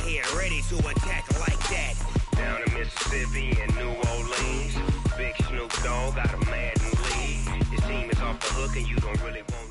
here, ready to attack like that. Down in Mississippi and New Orleans, Big Snoop Dogg got a Madden lead. His team is off the hook and you don't really want none.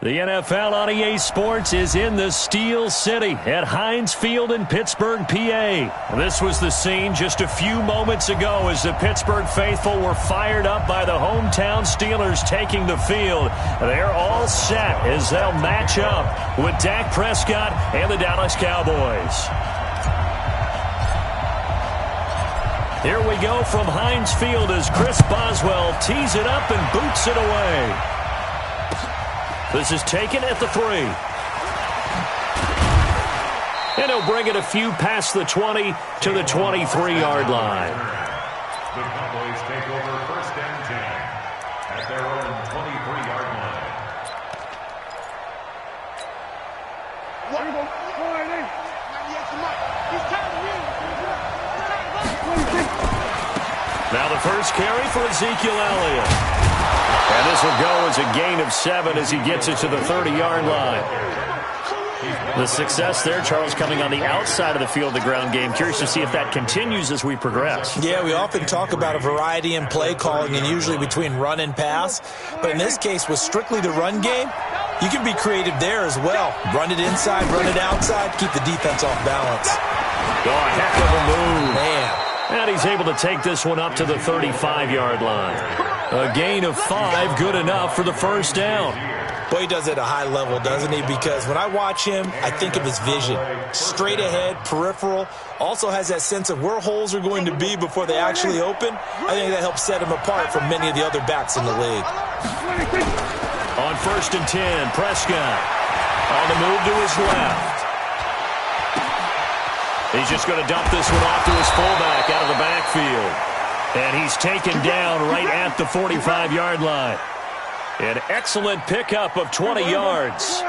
The NFL on EA Sports is in the Steel City at Heinz Field in Pittsburgh, PA. This was the scene just a few moments ago as the Pittsburgh faithful were fired up by the hometown Steelers taking the field. They're all set as they'll match up with Dak Prescott and the Dallas Cowboys. Here we go from Heinz Field as Chris Boswell tees it up and boots it away. This is taken at the 3. And he'll bring it a few past the 20 to the 23-yard line. The Cowboys take over 1st and 10 at their own 23-yard line. Now the first carry for Ezekiel Elliott. And this will go as a gain of 7 as he gets it to the 30-yard line. The success there, Charles, coming on the outside of the field, the ground game. Curious to see if that continues as we progress. Yeah, we often talk about a variety in play calling and usually between run and pass. But in this case, with strictly the run game, you can be creative there as well. Run it inside, run it outside, keep the defense off balance. Oh, a heck of a move. Man. And he's able to take this one up to the 35-yard line. A gain of 5, good enough for the first down. Boy, he does it at a high level, doesn't he? Because when I watch him, I think of his vision. Straight ahead, peripheral. Also has that sense of where holes are going to be before they actually open. I think that helps set him apart from many of the other backs in the league. On 1st and 10, Prescott on the move to his left. He's just going to dump this one off to his fullback out of the backfield. And he's taken down right at the 45-yard line. An excellent pickup of 20 yards.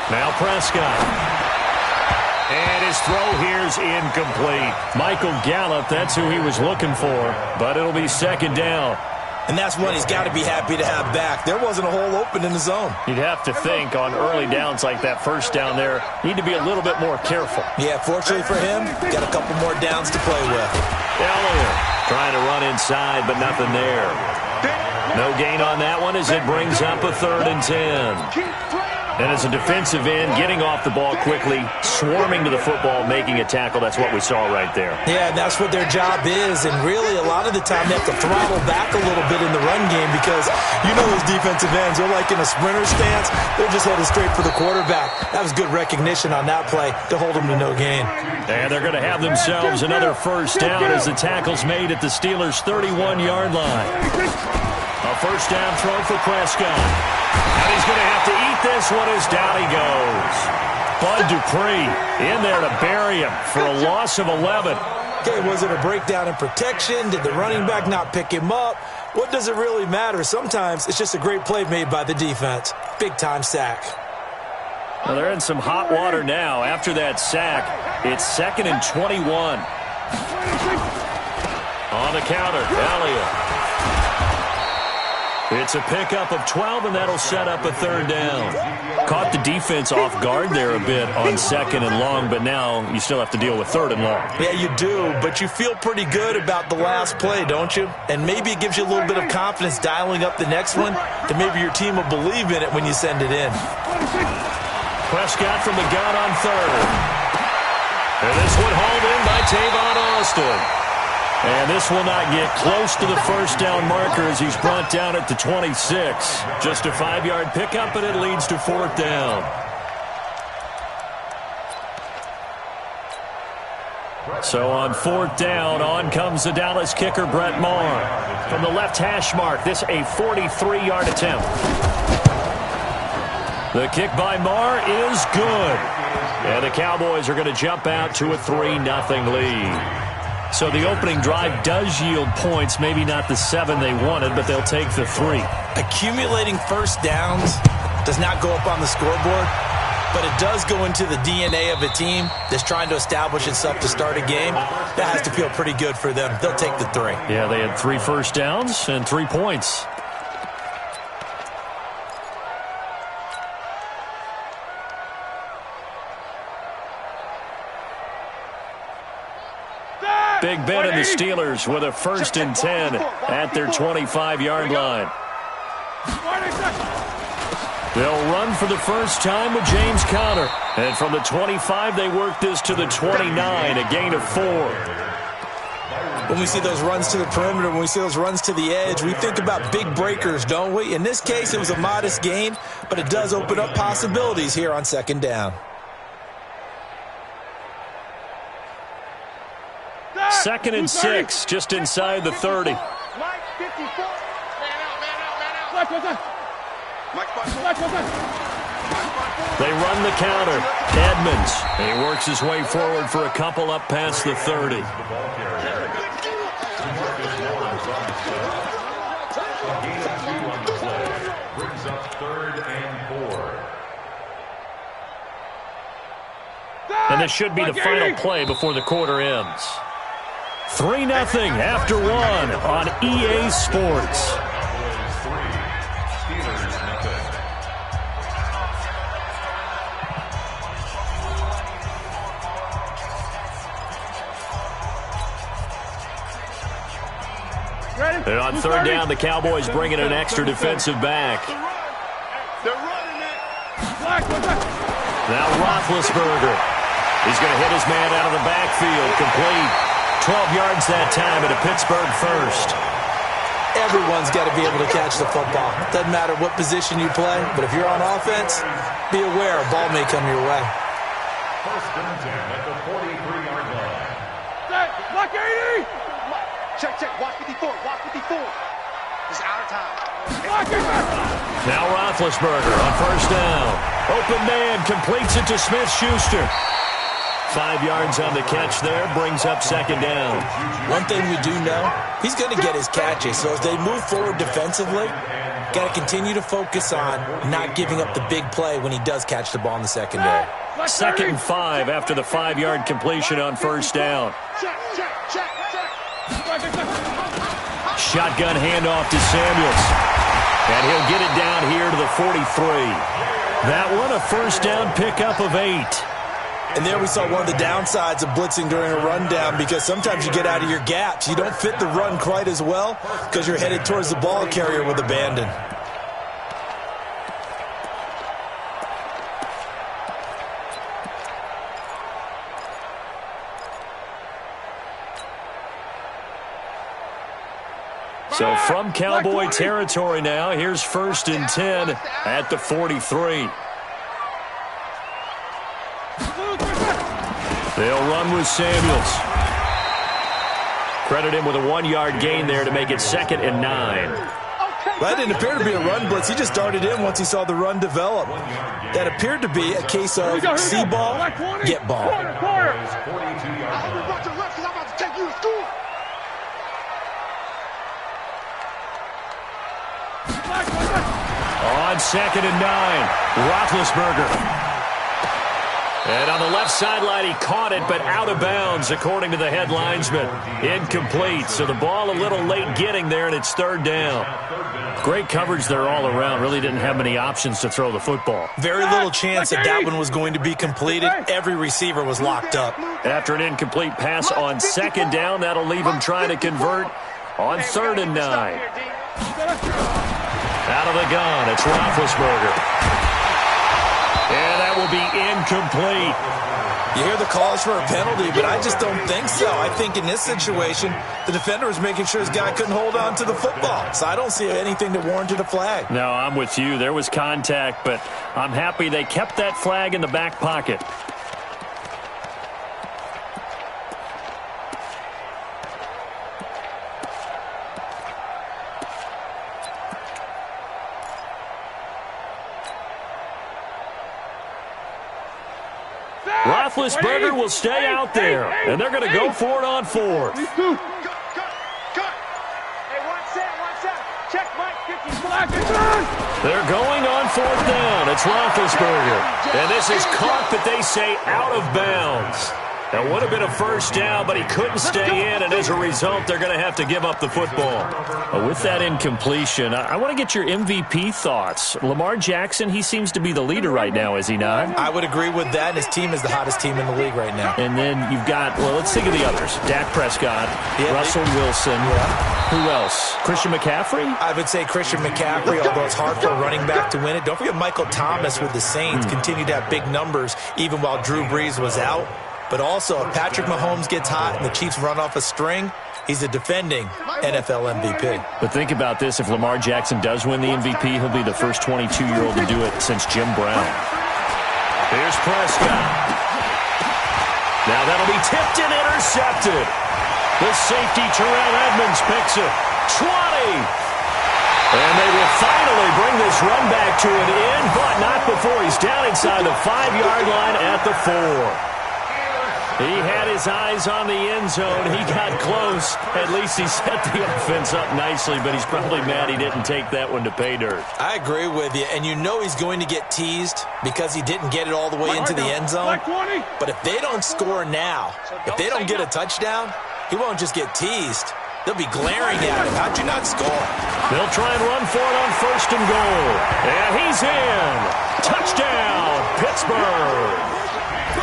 Now Prescott. And his throw here's incomplete. Michael Gallup, that's who he was looking for. But it'll be 2nd down. And that's one he's got to be happy to have back. There wasn't a hole open in the zone. You'd have to think on early downs like that first down there, need to be a little bit more careful. Yeah, fortunately for him, got a couple more downs to play with. Elliott trying to run inside, but nothing there. No gain on that one as it brings up a 3rd and 10. And as a defensive end, getting off the ball quickly, swarming to the football, making a tackle, that's what we saw right there. Yeah, that's what their job is. And really, a lot of the time, they have to throttle back a little bit in the run game because you know those defensive ends, they're like in a sprinter stance. They're just headed straight for the quarterback. That was good recognition on that play to hold them to no gain. And they're going to have themselves another first down as the tackle's made at the Steelers' 31-yard line. A first down throw for Prescott. And he's going to have to eat this one as down he goes. Bud Dupree in there to bury him for a loss of 11. Okay, was it a breakdown in protection? Did the running back not pick him up? What does it really matter? Sometimes it's just a great play made by the defense. Big-time sack. Well, they're in some hot water now. After that sack, it's 2nd and 21. On the counter, Elliott. It's a pickup of 12, and that'll set up a 3rd down. Caught the defense off guard there a bit on 2nd and long, but now you still have to deal with 3rd and long. Yeah, you do, but you feel pretty good about the last play, don't you? And maybe it gives you a little bit of confidence dialing up the next one, that maybe your team will believe in it when you send it in. Prescott from the gun on 3rd. And this one hauled in by Tavon Austin. And this will not get close to the first down marker as he's brought down at the 26. Just a 5-yard pickup, and it leads to 4th down. So on 4th down, on comes the Dallas kicker, Brett Maher. From the left hash mark, this a 43-yard attempt. The kick by Maher is good. And the Cowboys are going to jump out to a 3-0 lead. So the opening drive does yield points, maybe not the 7 they wanted, but they'll take the 3. Accumulating first downs does not go up on the scoreboard, but it does go into the DNA of a team that's trying to establish itself to start a game. That has to feel pretty good for them. They'll take the 3. Yeah, they had 3 first downs and 3 points. Big Ben and the Steelers with a 1st and 10 at their 25-yard line. They'll run for the first time with James Conner. And from the 25, they work this to the 29, a gain of 4. When we see those runs to the perimeter, when we see those runs to the edge, we think about big breakers, don't we? In this case, it was a modest gain, but it does open up possibilities here on 2nd down. 2nd and 6, just inside the 30. They run the counter. Edmonds. He works his way forward for a couple up past the 30. Brings up 3rd and 4. And this should be the final play before the quarter ends. 3-0 after 1 on EA Sports. And on 3rd down, the Cowboys bring in an extra defensive back. Now Roethlisberger. He's going to hit his man out of the backfield. Complete. 12 yards that time at a Pittsburgh 1st. Everyone's got to be able to catch the football. Doesn't matter what position you play, but if you're on offense, be aware a ball may come your way. 1st and 10 at the 43-yard line. Block 80! Check, watch 54, watch 54. It's out of time. Now Roethlisberger on 1st down. Open man completes it to Smith-Schuster. 5 yards on the catch there, brings up 2nd down. One thing we do know, he's going to get his catches. So as they move forward defensively, got to continue to focus on not giving up the big play when he does catch the ball in the secondary. 2nd and 5 after the 5-yard completion on 1st down. Shotgun handoff to Samuels. And he'll get it down here to the 43. That one a 1st down pickup of 8. And there we saw one of the downsides of blitzing during a rundown, because sometimes you get out of your gaps. You don't fit the run quite as well because you're headed towards the ball carrier with abandon. So from Cowboy territory now, here's 1st and 10 at the 43. They'll run with Samuels. Credit him with a 1-yard gain there to make it 2nd and 9. That didn't appear to be a run blitz. He just darted in once he saw the run develop. That appered to be a case of see ball, get ball. On 2nd and 9, Roethlisberger. And on the left sideline, he caught it, but out of bounds, according to the head linesman. Incomplete, so the ball a little late getting there, and it's 3rd down. Great coverage there all around. Really didn't have many options to throw the football. Very little chance that one was going to be completed. Every receiver was locked up. After an incomplete pass on 2nd down, that'll leave him trying to convert on 3rd and 9. Out of the gun, it's Roethlisberger. And that will be incomplete. You hear the calls for a penalty, but I just don't think so. I think in this situation, the defender was making sure his guy couldn't hold on to the football. So I don't see anything that warranted a flag. No, I'm with you. There was contact, but I'm happy they kept that flag in the back pocket. Roethlisberger will stay out there, and they're going to go for it on 4th. They're going on 4th down. It's Roethlisberger. And this is caught, but they say out of bounds. That would have been a first down, but he couldn't stay in, and as a result, they're going to have to give up the football. With that incompletion, I want to get your MVP thoughts. Lamar Jackson, he seems to be the leader right now, is he not? I would agree with that. His team is the hottest team in the league right now. And then you've got, well, let's think of the others. Dak Prescott, Russell Wilson. Who else? Christian McCaffrey? I would say Christian McCaffrey, although it's hard for a running back to win it. Don't forget Michael Thomas with the Saints continued to have big numbers even while Drew Brees was out. But also, if Patrick Mahomes gets hot and the Chiefs run off a string, he's a defending NFL MVP. But think about this. If Lamar Jackson does win the MVP, he'll be the first 22-year-old to do it since Jim Brown. Here's Prescott. Now that'll be tipped and intercepted. The safety, Terrell Edmonds, picks it. 20. And they will finally bring this run back to an end, but not before he's down inside the 5-yard line at the 4. He had his eyes on the end zone. He got close. At least he set the offense up nicely, but he's probably mad he didn't take that one to pay dirt. I agree with you, and you know he's going to get teased because he didn't get it all the way into the end zone. But if they don't score now, if they don't get a touchdown, he won't just get teased. They'll be glaring at him. How'd you not score? They'll try and run for it on 1st and goal. And he's in. Touchdown, Pittsburgh.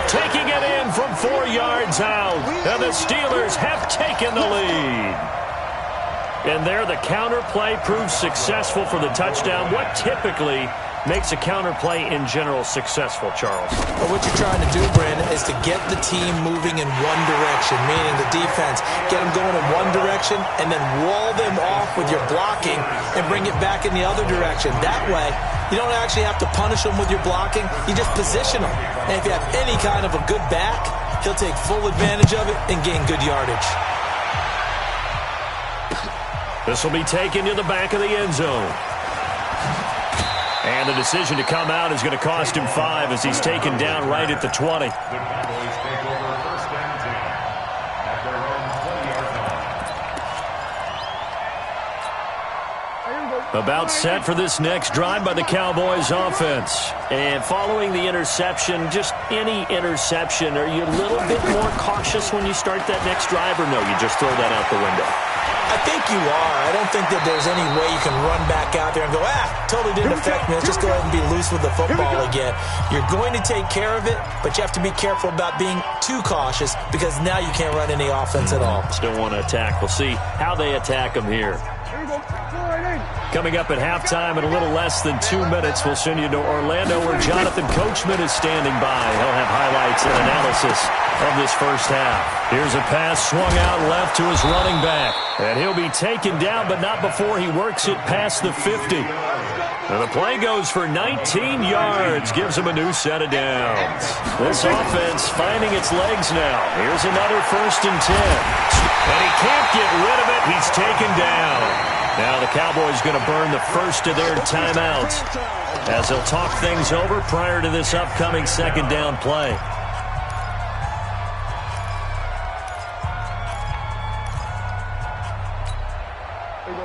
Taking it in from 4 yards out. And the Steelers have taken the lead. And there the counter play proves successful for the touchdown. What typically makes a counter play in general successful, Charles? Well, what you're trying to do, Brandon, is to get the team moving in one direction, meaning the defense, get them going in one direction, and then wall them off with your blocking and bring it back in the other direction. That way, you don't actually have to punish them with your blocking. You just position them. And if you have any kind of a good back, he'll take full advantage of it and gain good yardage. This will be taken to the back of the end zone. And the decision to come out is going to cost him 5 as he's taken down right at the 20. The Cowboys take over 1st and 10 at their own 20-yard line. About set for this next drive by the Cowboys offense. And following the interception, just any interception, are you a little bit more cautious when you start that next drive, or no, you just throw that out the window? I think you are. I don't think that there's any way you can run back out there and go, totally didn't affect me. Let's just go ahead and be loose with the football again. You're going to take care of it, but you have to be careful about being too cautious because now you can't run any offense at all. Still want to attack. We'll see how they attack them here. Coming up at halftime in a little less than 2 minutes, we'll send you to Orlando where Jonathan Coachman is standing by. He'll have highlights and analysis of this first half. Here's a pass swung out left to his running back. And he'll be taken down, but not before he works it past the 50. And the play goes for 19 yards, gives him a new set of downs. This offense finding its legs now. Here's another 1st and 10. And he can't get rid of it. He's taken down. Now the Cowboys going to burn the first of their timeouts as they'll talk things over prior to this upcoming 2nd down play.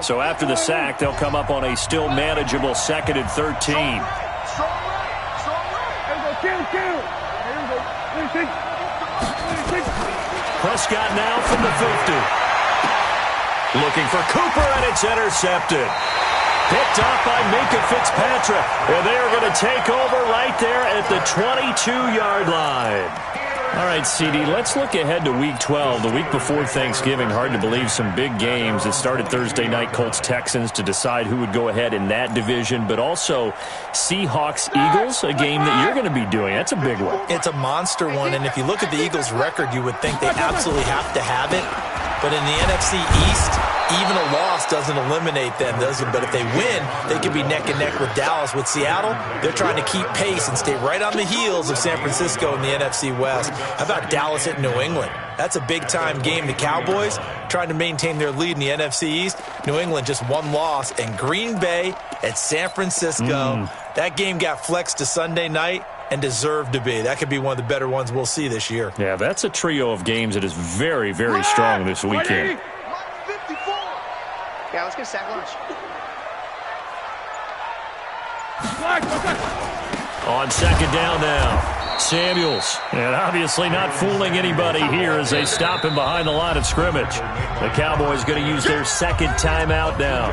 So after the sack, they'll come up on a still manageable 2nd and 13. Prescott now from the 50. Looking for Cooper, and it's intercepted. Picked off by Minka Fitzpatrick. And they are going to take over right there at the 22-yard line. All right, CD, let's look ahead to Week 12. The week before Thanksgiving, hard to believe some big games. It started Thursday night, Colts-Texans, to decide who would go ahead in that division, but also Seahawks-Eagles, a game that you're going to be doing. That's a big one. It's a monster one, and if you look at the Eagles' record, you would think they absolutely have to have it. But in the NFC East, even a loss doesn't eliminate them, does it? But if they win, they could be neck and neck with Dallas. With Seattle, they're trying to keep pace and stay right on the heels of San Francisco in the NFC West. How about Dallas at New England? That's a big-time game. The Cowboys trying to maintain their lead in the NFC East. New England just one loss. And Green Bay at San Francisco. That game got flexed to Sunday night and deserved to be. That could be one of the better ones we'll see this year. Yeah, that's a trio of games that is very, very strong this weekend. Yeah, let's get sack lunch. On 2nd down now. Samuels, and obviously not fooling anybody here as they stop him behind the line of scrimmage. The Cowboys going to use their second timeout now,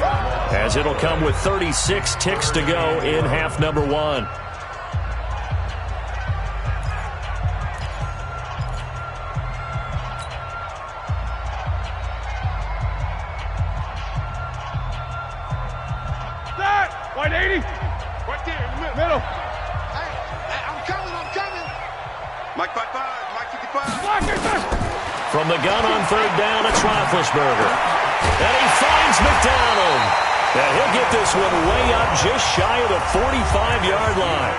as it'll come with 36 ticks to go in half number 1. White 80. Right there in the middle. Hey, I'm coming. Mike 55, Mike 55. Block it. From the gun on third down, it's Roethlisberger. And he finds McDonald. And he'll get this one way up just shy of the 45-yard line.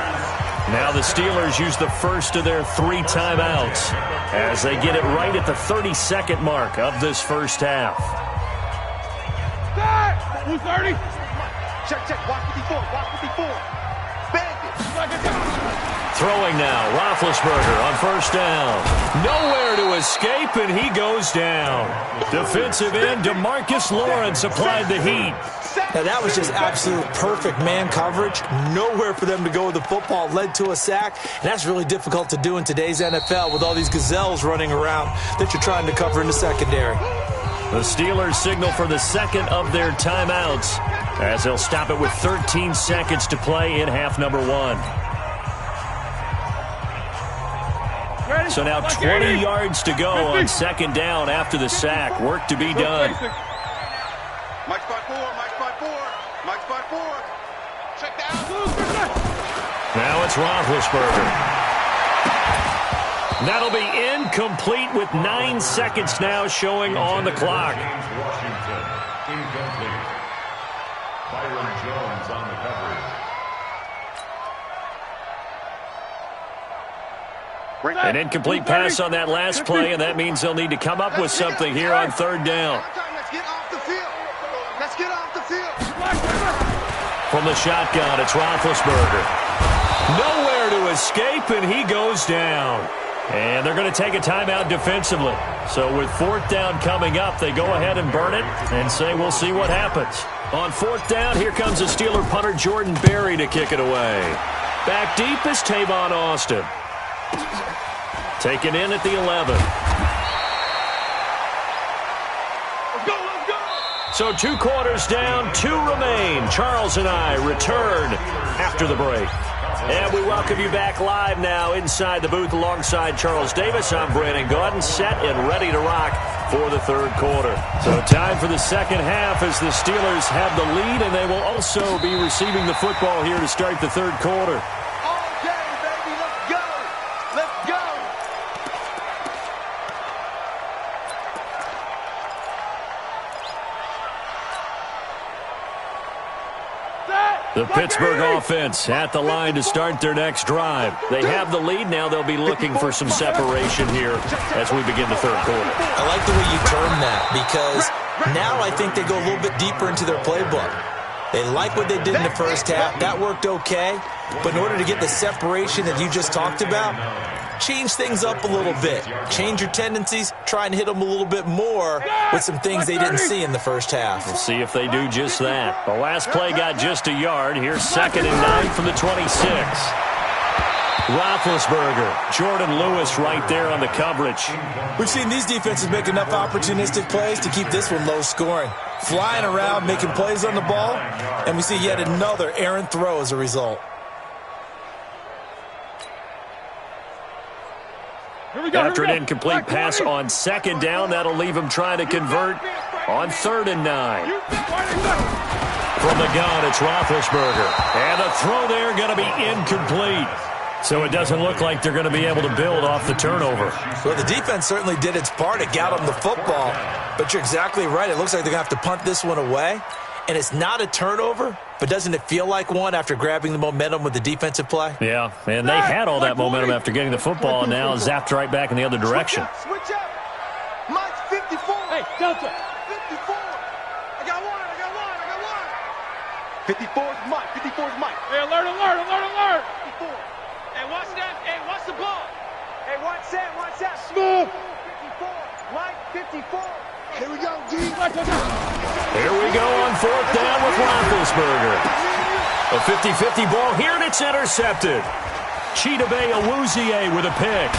Now the Steelers use the first of their 3 timeouts as they get it right at the 32nd mark of this first half. Who's 30? Check, watch 54, watch 54. Bandit. Throwing now, Roethlisberger on first down. Nowhere to escape, and he goes down. Defensive end DeMarcus Lawrence applied the heat. Now, that was just absolute perfect man coverage. Nowhere for them to go with the football. Led to a sack. And that's really difficult to do in today's NFL with all these gazelles running around that you're trying to cover in the secondary. The Steelers signal for the second of their timeouts as they'll stop it with 13 seconds to play in half number 1. So now 20 yards to go on second down after the sack. Work to be done. Mike 54, Mike 54, Mike 54. Check down. Now it's Roethlisberger. That'll be incomplete with 9 seconds now showing on the clock. Washington, incomplete. Byron Jones on the coverage. An incomplete pass on that last play, and that means they'll need to come up with something here on third down. Let's get off the field. Let's get off the field. From the shotgun, it's Roethlisberger. Nowhere to escape, and he goes down. And they're going to take a timeout defensively. So with fourth down coming up, they go ahead and burn it and say we'll see what happens. On fourth down, here comes the Steeler punter Jordan Berry to kick it away. Back deep is Tavon Austin. Taken in at the 11. Let's go. So 2 quarters down, 2 remain. Charles and I return after the break. And we welcome you back live now inside the booth alongside Charles Davis. I'm Brandon Gaudin, set and ready to rock for the third quarter. So time for the second half as the Steelers have the lead, and they will also be receiving the football here to start the third quarter. Okay, baby, let's go. Let's go. The Pittsburgh offense at the line to start their next drive. They have the lead. Now they'll be looking for some separation here as we begin the third quarter. I like the way you term that because now I think they go a little bit deeper into their playbook. They like what they did in the first half. That worked okay. But in order to get the separation that you just talked about, change things up a little bit. Change your tendencies. Try and hit them a little bit more with some things they didn't see in the first half. We'll see if they do just that. The last play got just a yard. Here's 2nd and 9 from the 26. Roethlisberger, Jordan Lewis right there on the coverage. We've seen these defenses make enough opportunistic plays to keep this one low scoring. Flying around, making plays on the ball, and we see yet another errant throw as a result. After an incomplete pass on 2nd down, that'll leave him trying to convert on 3rd and 9. From the gun, it's Roethlisberger. And the throw there going to be incomplete. So it doesn't look like they're going to be able to build off the turnover. Well, the defense certainly did its part. It got them the football. But you're exactly right. It looks like they're going to have to punt this one away. And it's not a turnover, but doesn't it feel like one after grabbing the momentum with the defensive play? Yeah, and they had all that momentum after getting the football, and now zapped right back in the other direction. Switch up. Mike's 54. Hey, Delta. 54. I got one. 54 is Mike. 54 is Mike. Hey, alert. 54. Hey, watch that. Hey, watch the ball. Hey, watch that. Smooth. 54. Mike, 54. Here we go, D. Here we go on 4th down with Roethlisberger. A 50-50 ball here, and it's intercepted. Chidobe with a pick.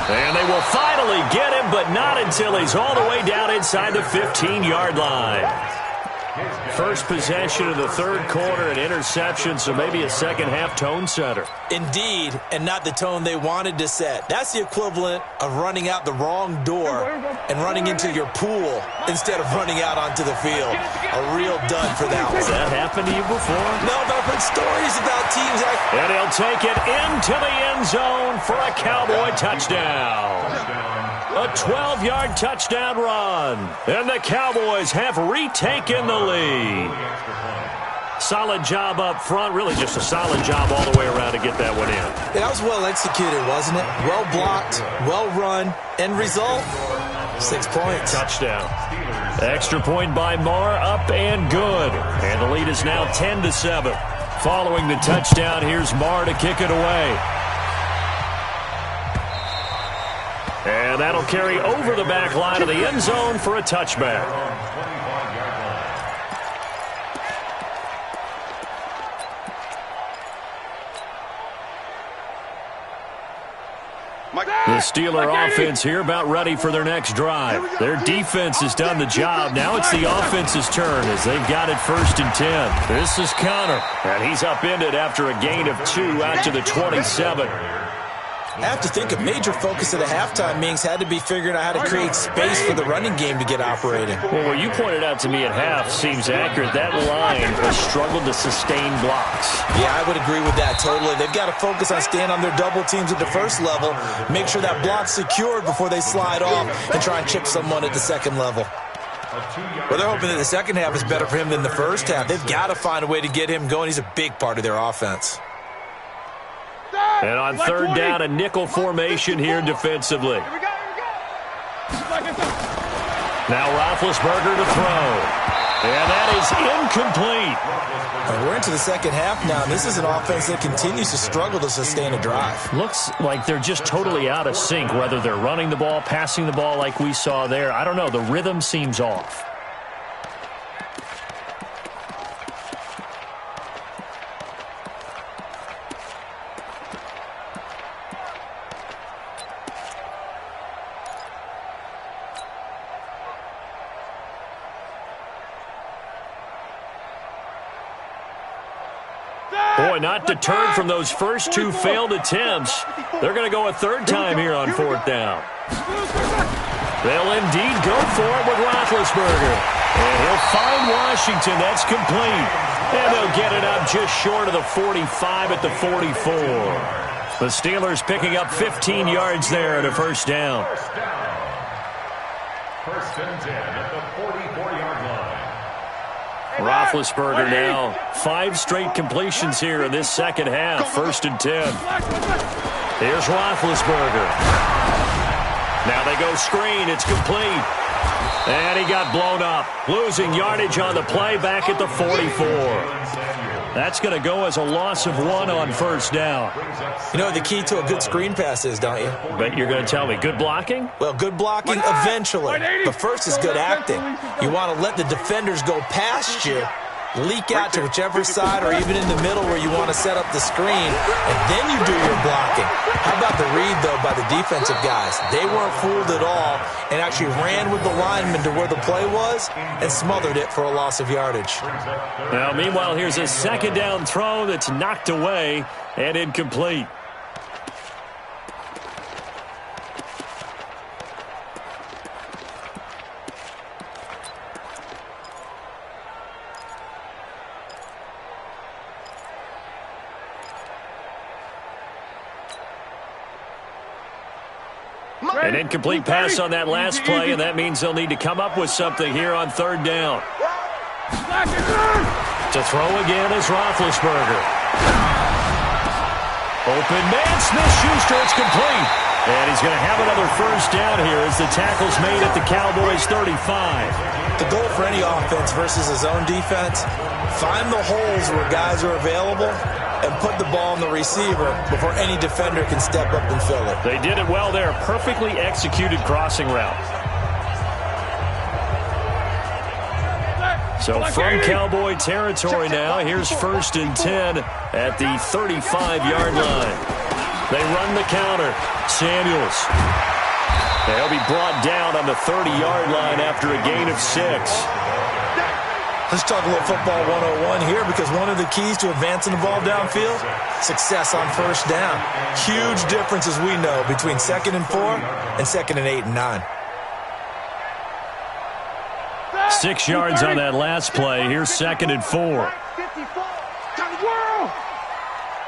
And they will finally get him, but not until he's all the way down inside the 15-yard line. First possession of the third quarter, an interception, so maybe a second-half tone setter. Indeed, and not the tone they wanted to set. That's the equivalent of running out the wrong door and running into your pool instead of running out onto the field. A real dud for that one. Has that happened to you before? No, but I've heard stories about teams that... And he'll take it into the end zone for a Cowboy touchdown. A 12-yard touchdown run. And the Cowboys have retaken the lead. Solid job up front. Really just a solid job all the way around to get that one in. That was well executed, wasn't it? Well blocked, well run. End result, 6 points. Touchdown. Extra point by Marr, up and good. And the lead is now 10-7. Following the touchdown, here's Marr to kick it away. And that'll carry over the back line of the end zone for a touchback. The Steeler offense here about ready for their next drive. Their defense has done the job. Now it's the offense's turn as they've got it 1st and 10. This is Connor, and he's upended after a gain of 2 out to the 27. I have to think a major focus of the halftime meetings had to be figuring out how to create space for the running game to get operating. Well, what you pointed out to me at half seems accurate. That line has struggled to sustain blocks. Yeah, I would agree with that totally. They've got to focus on staying on their double teams at the first level, make sure that block's secured before they slide off and try and chip someone at the second level. Well, they're hoping that the second half is better for him than the first half. They've got to find a way to get him going. He's a big part of their offense. And on third down, a nickel formation here defensively. Now Roethlisberger to throw. And that is incomplete. We're into the second half now, and this is an offense that continues to struggle to sustain a drive. Looks like they're just totally out of sync, whether they're running the ball, passing the ball like we saw there. I don't know. The rhythm seems off. Boy, not deterred from those first 2 failed attempts. They're going to go a third time here on 4th down. They'll indeed go for it with Roethlisberger. And he'll find Washington. That's complete. And they'll get it up just short of the 45 at the 44. The Steelers picking up 15 yards there at a 1st down. 1st and 10 at the 44-yard line. Roethlisberger now 5 straight completions here in this second half. 1st and 10. Here's Roethlisberger. Now they go screen. It's complete. And he got blown up. Losing yardage on the play back at the 44. That's going to go as a loss of 1 on 1st down. You know what the key to a good screen pass is, don't you? But you're going to tell me good blocking? Well, good blocking eventually. But first is good acting. You want to let the defenders go past you, leak out to whichever side or even in the middle where you want to set up the screen, and then you do your blocking. How about the read, though, by the defensive guys? They weren't fooled at all and actually ran with the lineman to where the play was and smothered it for a loss of yardage. Now, meanwhile, here's a 2nd down throw that's knocked away and incomplete. An incomplete pass on that last play, and that means they'll need to come up with something here on 3rd down. To throw again is Roethlisberger. Open man, Smith-Schuster, it's complete. And he's going to have another 1st down here as the tackle's made at the Cowboys' 35. The goal for any offense versus a zone defense, find the holes where guys are available and put the ball in the receiver before any defender can step up and fill it. They did it well there. Perfectly executed crossing route. So from Cowboy territory now, here's 1st and 10 at the 35-yard line. They run the counter. Samuels. They'll be brought down on the 30-yard line after a gain of 6. Let's talk a little football 101 here, because one of the keys to advancing the ball downfield, success on first down. Huge difference, as we know, between 2nd and 4 and 2nd and 8 and 9. 6 yards on that last play. Here's 2nd and 4. Time to whirl.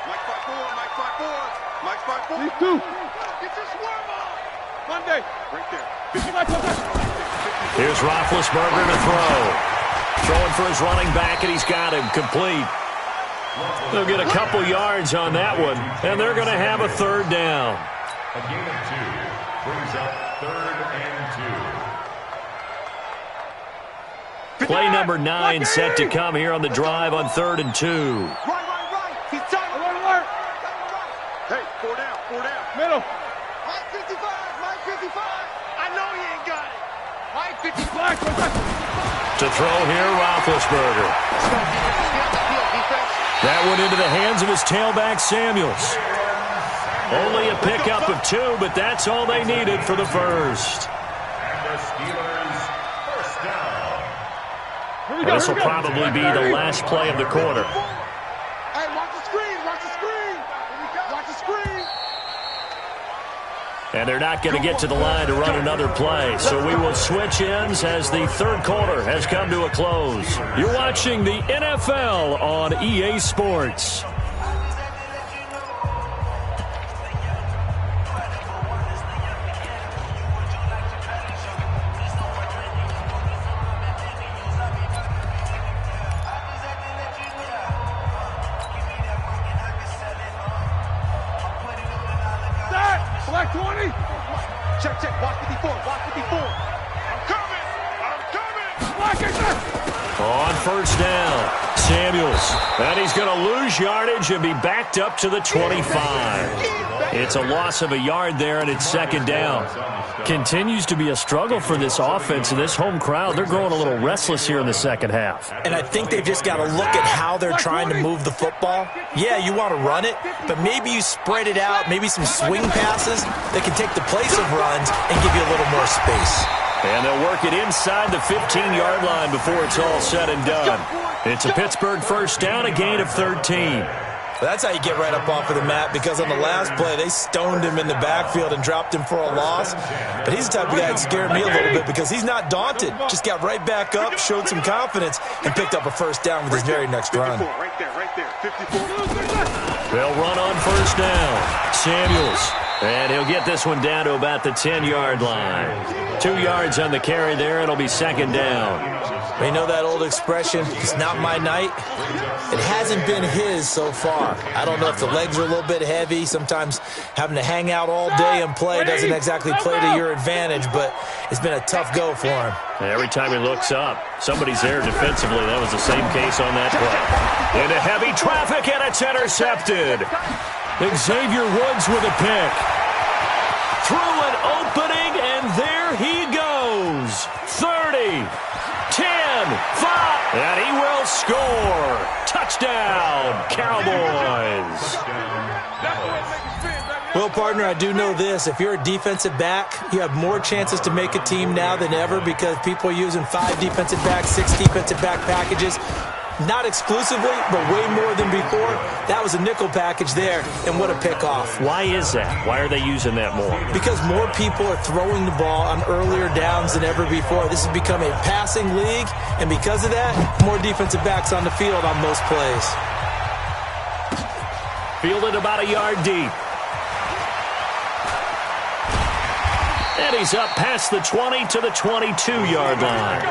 Mike 5-4, Mike 5-4, Mike 5-4. These two. Get your swarm on. Monday. Right there. Here's Roethlisberger to throw. Throwing for his running back, and he's got him complete. They'll get a couple yards on that one, and they're going to have a 3rd down. A gain of 2 brings up 3rd and 2. Play number 9 set to come here on the drive on 3rd and 2. Right. He's tight. Alert. Hey, 4 down. Middle. Mike 55. I know he ain't got it. Mike 55. Black. To throw here, Roethlisberger. That went into the hands of his tailback, Samuels. Only a pickup of 2, but that's all they needed for the first. And the Steelers' first down. This will probably be the last play of the quarter. Hey, watch the screen. Watch the screen. And they're not going to get to the line to run another play. So we will switch ends as the 3rd quarter has come to a close. You're watching the NFL on EA Sports. Black 20. Check. Watch 54. I'm coming. Black is there. On 1st down, Samuels. And he's going to lose yardage and be backed up to the 25. It's a loss of a yard there, and it's 2nd down. Continues to be a struggle for this offense and this home crowd. They're growing a little restless here in the second half. And I think they've just got to look at how they're trying to move the football. Yeah, you want to run it, but maybe you spread it out, maybe some swing passes that can take the place of runs and give you a little more space. And they'll work it inside the 15-yard line before it's all said and done. It's a Pittsburgh first down, a gain of 13. That's how you get right up off of the mat, because on the last play, they stoned him in the backfield and dropped him for a loss. But he's the type of guy that scared me a little bit, because he's not daunted. Just got right back up, showed some confidence, and picked up a first down with his very next run. Right there. 54. They'll run on 1st down. Samuels. And he'll get this one down to about the 10-yard line. 2 yards on the carry there. It'll be 2nd down. You know that old expression, it's not my night? It hasn't been his so far. I don't know if the legs are a little bit heavy. Sometimes having to hang out all day and play doesn't exactly play to your advantage, but it's been a tough go for him. Every time he looks up, somebody's there defensively. That was the same case on that play. Into heavy traffic, and it's intercepted. Xavier Woods with a pick. Through an opening, and there he goes. 30, 10, 5, and he will score. Touchdown, Cowboys. Well, partner, I do know this. If you're a defensive back, you have more chances to make a team now than ever, because people are using 5 defensive backs, 6 defensive back packages. Not exclusively, but way more than before. That was a nickel package there, and what a pickoff. Why is that? Why are they using that more? Because more people are throwing the ball on earlier downs than ever before. This has become a passing league, and because of that, more defensive backs on the field on most plays. Fielded about a yard deep. And he's up past the 20 to the 22-yard line.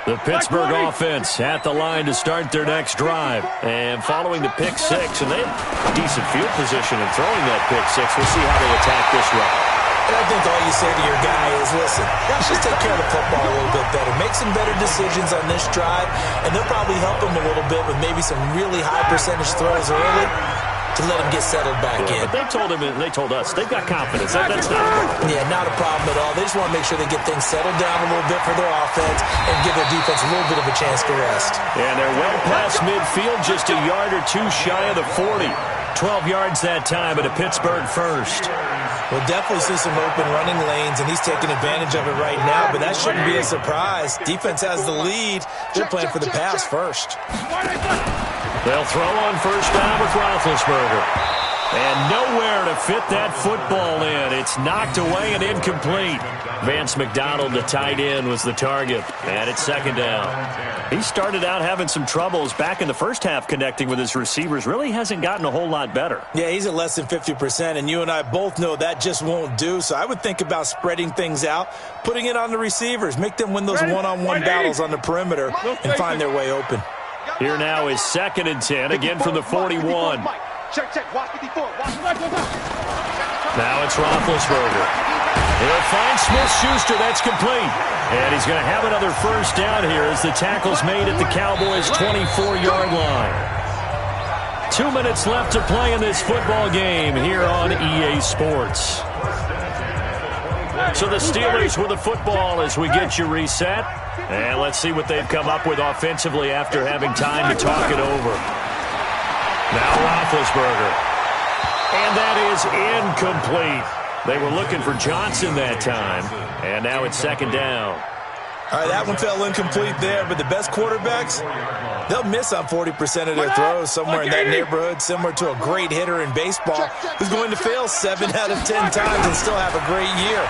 The Pittsburgh offense at the line to start their next drive. And following the pick six, and they have decent field position in throwing that pick six. We'll see how they attack this one. And I think all you say to your guy is, listen, let's just take care of the football a little bit better. Make some better decisions on this drive, and they'll probably help him a little bit with maybe some really high percentage throws early to let him get settled back in. But they told us they've got confidence. That's not a problem. Yeah, not a problem at all. They just want to make sure they get things settled down a little bit for their offense and give their defense a little bit of a chance to rest. And they're well past midfield, just a yard or two shy of the 40. 12 yards that time at a Pittsburgh first. We'll definitely see some open running lanes, and he's taking advantage of it right now, but that shouldn't be a surprise. Defense has the lead. They're playing for the pass first. They'll throw on first down with Roethlisberger. And nowhere to fit that football in. It's knocked away and incomplete. Vance McDonald, the tight end, was the target. And it's second down. He started out having some troubles back in the first half connecting with his receivers. Really hasn't gotten a whole lot better. Yeah, he's at less than 50%, and you and I both know that just won't do. So I would think about spreading things out, putting it on the receivers, make them win those one-on-one battles on the perimeter and find their way open. Here now is 2nd and 10, again from the 41. Check, watch 54. Now it's Roethlisberger. He'll find Smith-Schuster. That's complete. And he's going to have another first down here as the tackle's made at the Cowboys' 24-yard line. 2 minutes left to play in this football game here on EA Sports. So the Steelers with the football as we get you reset. And let's see what they've come up with offensively after having time to talk it over. Now Roethlisberger. And that is incomplete. They were looking for Johnson that time. And now it's second down. All right, that one fell incomplete there, but the best quarterbacks, they'll miss on 40% of their throws, somewhere in that neighborhood, similar to a great hitter in baseball who's going to fail 7 out of 10 times and still have a great year.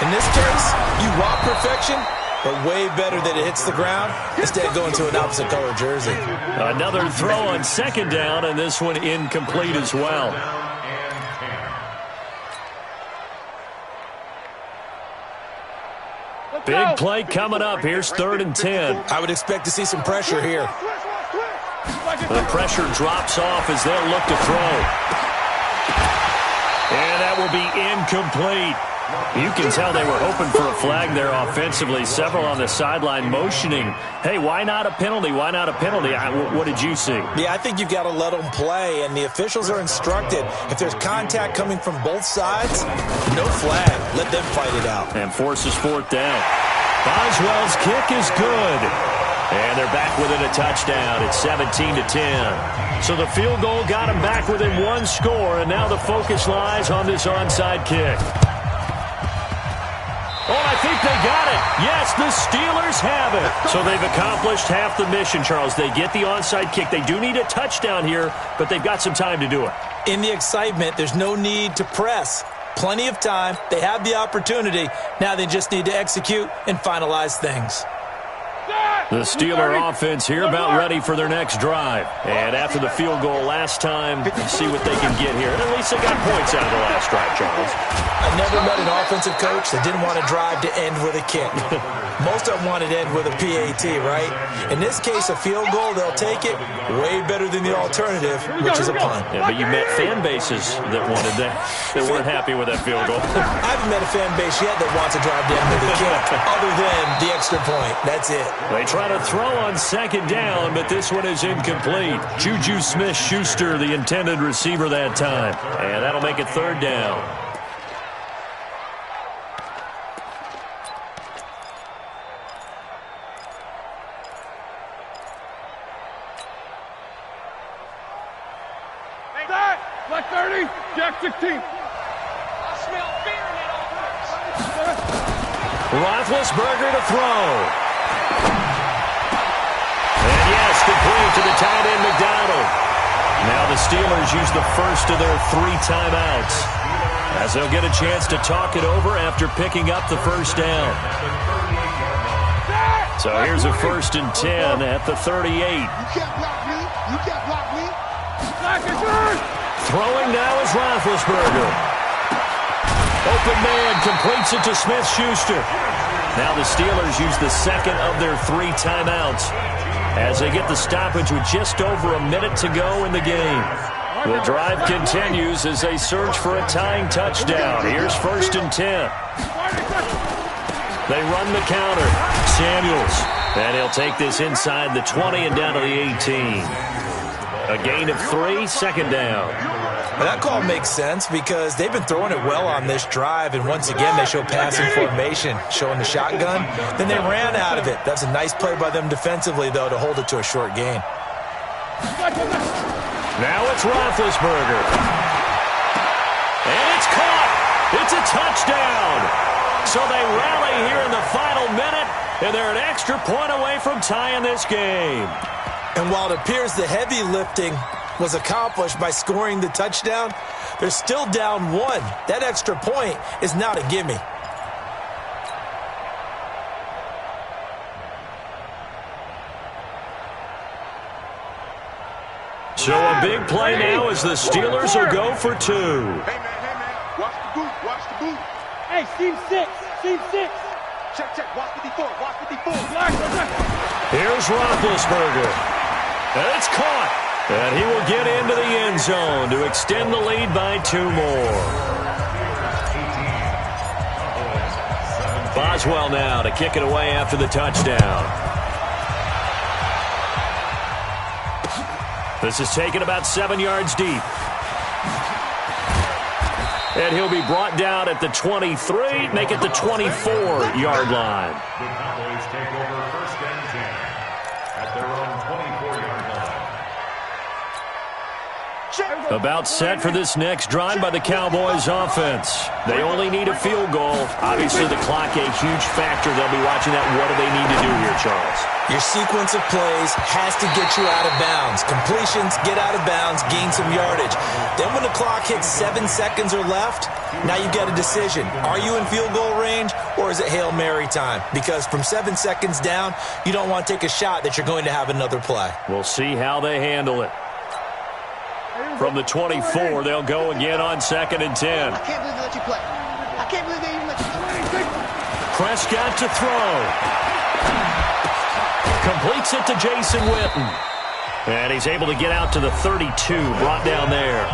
In this case, you want perfection, but way better that it hits the ground instead of going to an opposite color jersey. Another throw on second down, and this one incomplete as well. Big play coming up. Here's 3rd and 10. I would expect to see some pressure here. The pressure drops off as they'll look to throw. And that will be incomplete. You can tell they were hoping for a flag there offensively. Several on the sideline motioning. Hey, why not a penalty? Why not a penalty? What did you see? Yeah, I think you've got to let them play, and the officials are instructed. If there's contact coming from both sides, no flag. Let them fight it out. And forces 4th down. Boswell's kick is good. And they're back within a touchdown. It's 17-10. So the field goal got them back within one score, and now the focus lies on this onside kick. Oh, I think they got it. Yes, the Steelers have it. So they've accomplished half the mission, Charles. They get the onside kick. They do need a touchdown here, but they've got some time to do it. In the excitement, there's no need to press. Plenty of time. They have the opportunity. Now they just need to execute and finalize things. The Steeler offense here about ready for their next drive. And after the field goal last time, see what they can get here. And at least they got points out of the last drive, Charles. I never met an offensive coach that didn't want a drive to end with a kick. Most of them wanted to end with a PAT, right? In this case, a field goal, they'll take it. Way better than the alternative, which is a punt. Yeah, but you met fan bases that wanted that weren't happy with that field goal. I haven't met a fan base yet that wants a drive to end with a kick, other than the extra point. That's it. They try to throw on second down, but this one is incomplete. Juju Smith-Schuster, the intended receiver that time. And that'll make it 3rd down. Black 30, Jack 16. I smell fear in that offense. Roethlisberger to throw. And yes, complete to the tight end McDonald. Now the Steelers use the first of their 3 timeouts as they'll get a chance to talk it over after picking up the first down. So here's a 1st and 10 at the 38. You can't block me. You can't block me. Throwing now is Roethlisberger. Open man completes it to Smith-Schuster. Now the Steelers use the second of their 3 timeouts as they get the stoppage with just over a minute to go in the game. The drive continues as they search for a tying touchdown. Here's 1st and 10. They run the counter. Samuels. And he'll take this inside the 20 and down to the 18. A gain of 3, 2nd down. And that call makes sense because they've been throwing it well on this drive, and once again they show passing formation, showing the shotgun. Then they ran out of it. That's a nice play by them defensively, though, to hold it to a short gain. Now it's Roethlisberger. And it's caught. It's a touchdown. So they rally here in the final minute, and they're an extra point away from tying this game. And while it appears the heavy lifting was accomplished by scoring the touchdown, they're still down 1. That extra point is not a gimme. So a big play now as the Steelers will go for 2. Hey, man, watch the boot, watch the boot. Hey, seam 6, seam 6. Check, watch 54, watch 54. Here's Roethlisberger. And it's caught. And he will get into the end zone to extend the lead by 2 more. Boswell now to kick it away after the touchdown. This is taken about 7 yards deep. And he'll be brought down at the 23, make it the 24-yard line. The Cowboys take over 1st and 10 at their own 24-yard line. About set for this next drive by the Cowboys offense. They only need a field goal. Obviously, the clock a huge factor. They'll be watching that. What do they need to do here, Charles? Your sequence of plays has to get you out of bounds. Completions, get out of bounds, gain some yardage. Then when the clock hits 7 seconds or left, now you get a decision. Are you in field goal range, or is it Hail Mary time? Because from 7 seconds down, you don't want to take a shot that you're going to have another play. We'll see how they handle it. From the 24, they'll go again on 2nd and 10. I can't believe they let you play. I can't believe they even let you play. Prescott to throw. Completes it to Jason Witten. And he's able to get out to the 32, brought down there.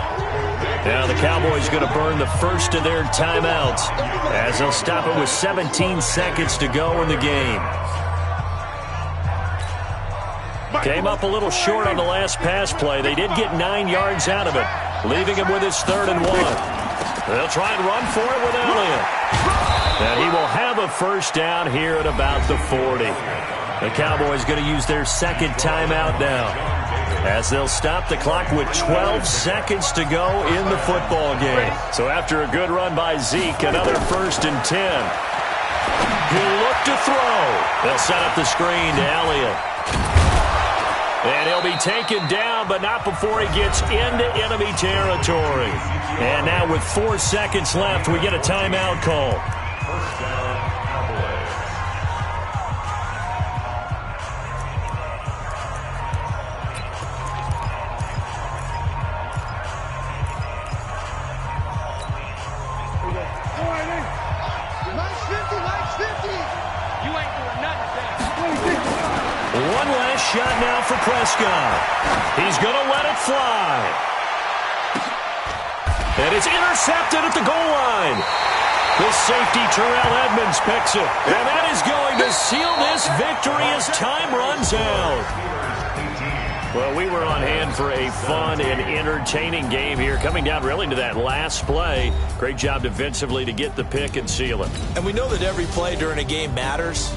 Now the Cowboys going to burn the first of their timeouts as they'll stop it with 17 seconds to go in the game. Came up a little short on the last pass play. They did get 9 yards out of it, leaving him with his 3rd and 1. They'll try and run for it with Elliott. And he will have a first down here at about the 40. The Cowboys going to use their 2nd timeout now as they'll stop the clock with 12 seconds to go in the football game. So after a good run by Zeke, another 1st and 10. He'll look to throw. They'll set up the screen to Elliott. And he'll be taken down, but not before he gets into enemy territory. And now with 4 seconds left, we get a timeout call. First down, Cowboys. Nice 50. You ain't doing nothing there. One last shot now for Prescott. He's going to let it fly. And it's intercepted at the goal line. The safety, Terrell Edmonds, picks it. And that is going to seal this victory as time runs out. Well, we were on hand for a fun and entertaining game here, coming down really to that last play. Great job defensively to get the pick and seal it. And we know that every play during a game matters,